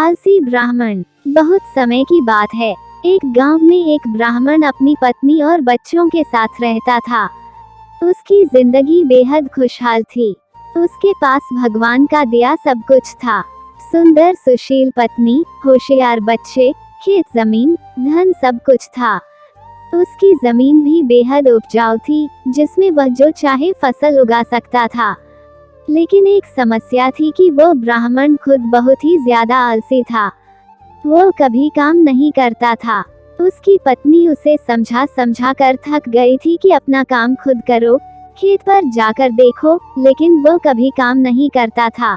आलसी ब्राह्मण। बहुत समय की बात है, एक गांव में एक ब्राह्मण अपनी पत्नी और बच्चों के साथ रहता था। उसकी जिंदगी बेहद खुशहाल थी। उसके पास भगवान का दिया सब कुछ था। सुंदर सुशील पत्नी, होशियार बच्चे, खेत जमीन, धन सब कुछ था। उसकी जमीन भी बेहद उपजाऊ थी, जिसमें वह जो चाहे फसल उगा सकता था। लेकिन एक समस्या थी कि वो ब्राह्मण खुद बहुत ही ज्यादा आलसी था। वो कभी काम नहीं करता था। उसकी पत्नी उसे समझा समझा कर थक गई थी कि अपना काम खुद करो, खेत पर जाकर देखो, लेकिन वो कभी काम नहीं करता था।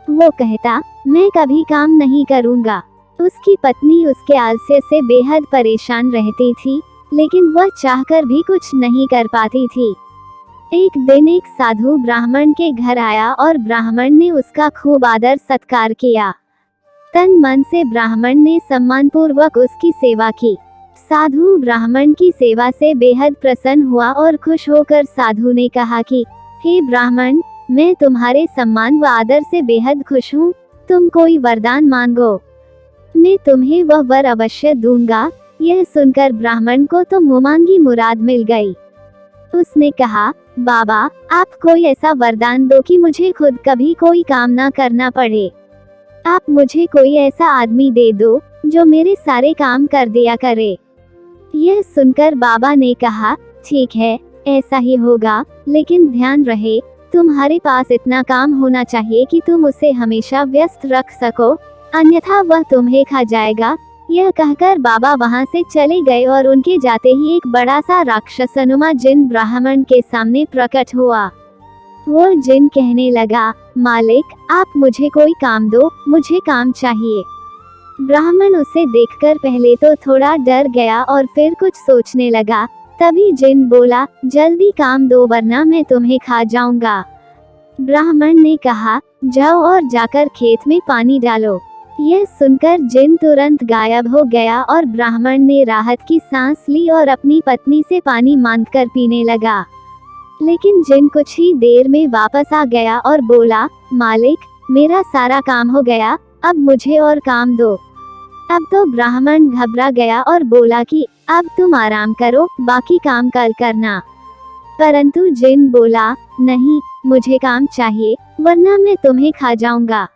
वो कहता, मैं कभी काम नहीं करूँगा। उसकी पत्नी उसके आलस्य से बेहद परेशान रहती थी, लेकिन वह चाहकर भी कुछ नहीं कर पाती थी। एक दिन एक साधु ब्राह्मण के घर आया और ब्राह्मण ने उसका खूब आदर सत्कार किया। तन मन से ब्राह्मण ने सम्मानपूर्वक उसकी सेवा की। साधु ब्राह्मण की सेवा से बेहद प्रसन्न हुआ और खुश होकर साधु ने कहा कि हे ब्राह्मण, मैं तुम्हारे सम्मान व आदर से बेहद खुश हूँ। तुम कोई वरदान मांगो, मैं तुम्हें वह वर अवश्य दूंगा। यह सुनकर ब्राह्मण को तो मुमांगी मुराद मिल गई। उसने कहा, बाबा, आप कोई ऐसा वरदान दो कि मुझे खुद कभी कोई काम ना करना पड़े। आप मुझे कोई ऐसा आदमी दे दो जो मेरे सारे काम कर दिया करे। यह सुनकर बाबा ने कहा, ठीक है, ऐसा ही होगा, लेकिन ध्यान रहे, तुम्हारे पास इतना काम होना चाहिए कि तुम उसे हमेशा व्यस्त रख सको, अन्यथा वह तुम्हें खा जाएगा। यह कहकर बाबा वहां से चले गए और उनके जाते ही एक बड़ा सा राक्षसनुमा जिन ब्राह्मण के सामने प्रकट हुआ। वो जिन कहने लगा, मालिक, आप मुझे कोई काम दो, मुझे काम चाहिए। ब्राह्मण उसे देखकर पहले तो थोड़ा डर गया और फिर कुछ सोचने लगा। तभी जिन बोला, जल्दी काम दो वरना मैं तुम्हें खा जाऊंगा। ब्राह्मण ने कहा, जाओ और जाकर खेत में पानी डालो। यह सुनकर जिन तुरंत गायब हो गया और ब्राह्मण ने राहत की सांस ली और अपनी पत्नी से पानी मांगकर पीने लगा। लेकिन जिन कुछ ही देर में वापस आ गया और बोला, मालिक, मेरा सारा काम हो गया, अब मुझे और काम दो। अब तो ब्राह्मण घबरा गया और बोला कि अब तुम आराम करो, बाकी काम कल करना। परंतु जिन बोला, नहीं, मुझे काम चाहिए, वरना मैं तुम्हें खा जाऊंगा।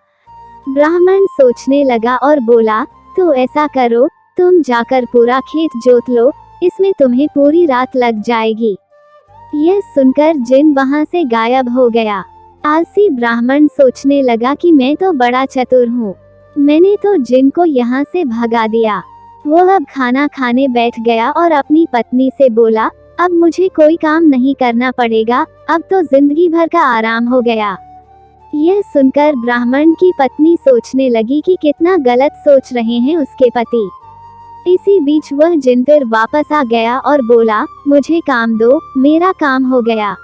ब्राह्मण सोचने लगा और बोला, तो ऐसा करो, तुम जाकर पूरा खेत जोत लो, इसमें तुम्हें पूरी रात लग जाएगी। यह सुनकर जिन वहां से गायब हो गया। आलसी ब्राह्मण सोचने लगा कि मैं तो बड़ा चतुर हूँ, मैंने तो जिन को यहाँ से भगा दिया। वो अब खाना खाने बैठ गया और अपनी पत्नी से बोला, अब मुझे कोई काम नहीं करना पड़ेगा, अब तो जिंदगी भर का आराम हो गया। यह सुनकर ब्राह्मण की पत्नी सोचने लगी कि कितना गलत सोच रहे हैं उसके पति। इसी बीच वह जिन फिर वापस आ गया और बोला, मुझे काम दो, मेरा काम हो गया,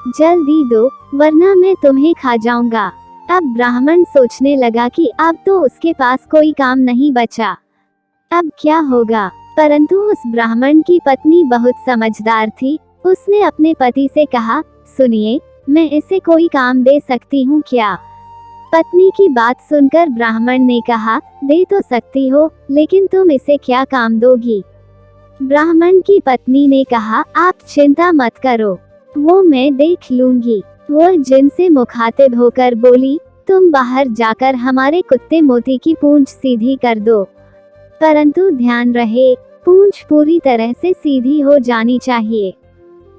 जल्दी दो, वरना मैं तुम्हें खा जाऊंगा। अब ब्राह्मण सोचने लगा कि अब तो उसके पास कोई काम नहीं बचा, अब क्या होगा। परंतु उस ब्राह्मण की पत्नी बहुत समझदार थी। उसने अपने पति से कहा, सुनिए, मैं इसे कोई काम दे सकती हूँ क्या? पत्नी की बात सुनकर ब्राह्मण ने कहा, दे तो सकती हो, लेकिन तुम इसे क्या काम दोगी? ब्राह्मण की पत्नी ने कहा, आप चिंता मत करो, वो मैं देख लूंगी। वो जिन से मुखातिब होकर बोली, तुम बाहर जाकर हमारे कुत्ते मोती की पूंछ सीधी कर दो, परंतु ध्यान रहे, पूंछ पूरी तरह से सीधी हो जानी चाहिए।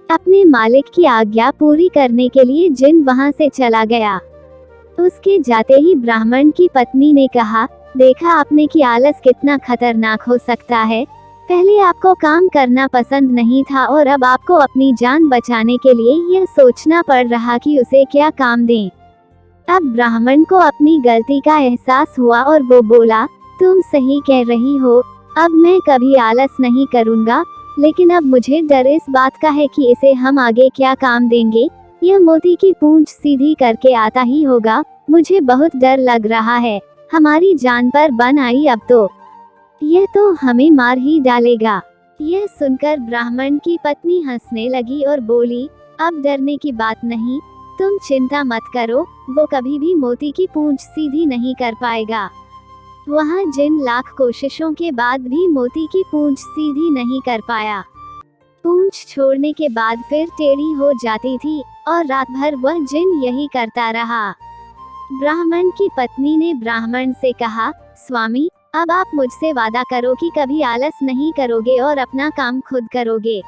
अपने मालिक की आज्ञा पूरी करने के लिए जिन वहां से चला गया। उसके जाते ही ब्राह्मण की पत्नी ने कहा, देखा आपने कि आलस कितना खतरनाक हो सकता है। पहले आपको काम करना पसंद नहीं था और अब आपको अपनी जान बचाने के लिए यह सोचना पड़ रहा कि उसे क्या काम दें। अब ब्राह्मण को अपनी गलती का एहसास हुआ और वो बोला, तुम सही कह रही हो, अब मैं कभी आलस नहीं करूँगा, लेकिन अब मुझे डर इस बात का है कि इसे हम आगे क्या काम देंगे। यह मोती की पूंछ सीधी करके आता ही होगा, मुझे बहुत डर लग रहा है, हमारी जान पर बन आई, अब तो यह तो हमें मार ही डालेगा। यह सुनकर ब्राह्मण की पत्नी हंसने लगी और बोली, अब डरने की बात नहीं, तुम चिंता मत करो, वो कभी भी मोती की पूंछ सीधी नहीं कर पाएगा। वहाँ जिन लाख कोशिशों के बाद भी मोती की पूंछ सीधी नहीं कर पाया। पूंछ छोड़ने के बाद फिर टेढ़ी हो जाती थी और रात भर वह जिन यही करता रहा। ब्राह्मण की पत्नी ने ब्राह्मण से कहा, स्वामी, अब आप मुझसे वादा करो कि कभी आलस नहीं करोगे और अपना काम खुद करोगे।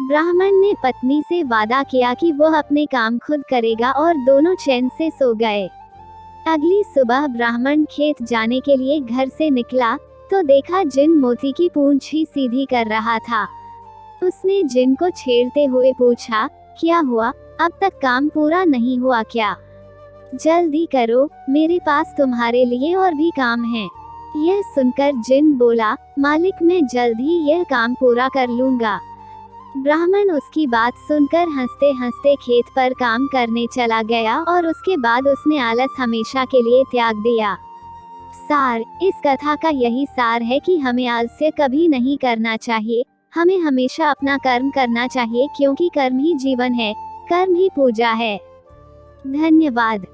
ब्राह्मण ने पत्नी से वादा किया कि वह अपने काम खुद करेगा और दोनों चैन से सो गए। अगली सुबह ब्राह्मण खेत जाने के लिए घर से निकला तो देखा जिन मोती की पूंछ ही सीधी कर रहा था। उसने जिन को छेड़ते हुए पूछा, क्या हुआ, अब तक काम पूरा नहीं हुआ क्या? जल्दी करो, मेरे पास तुम्हारे लिए और भी काम है। यह सुनकर जिन बोला, मालिक, मैं जल्द ही यह काम पूरा कर लूंगा। ब्राह्मण उसकी बात सुनकर हंसते हंसते खेत पर काम करने चला गया और उसके बाद उसने आलस हमेशा के लिए त्याग दिया। सार, इस कथा का यही सार है कि हमें आलस्य कभी नहीं करना चाहिए। हमें हमेशा अपना कर्म करना चाहिए, क्योंकि कर्म ही जीवन है, कर्म ही पूजा है। धन्यवाद।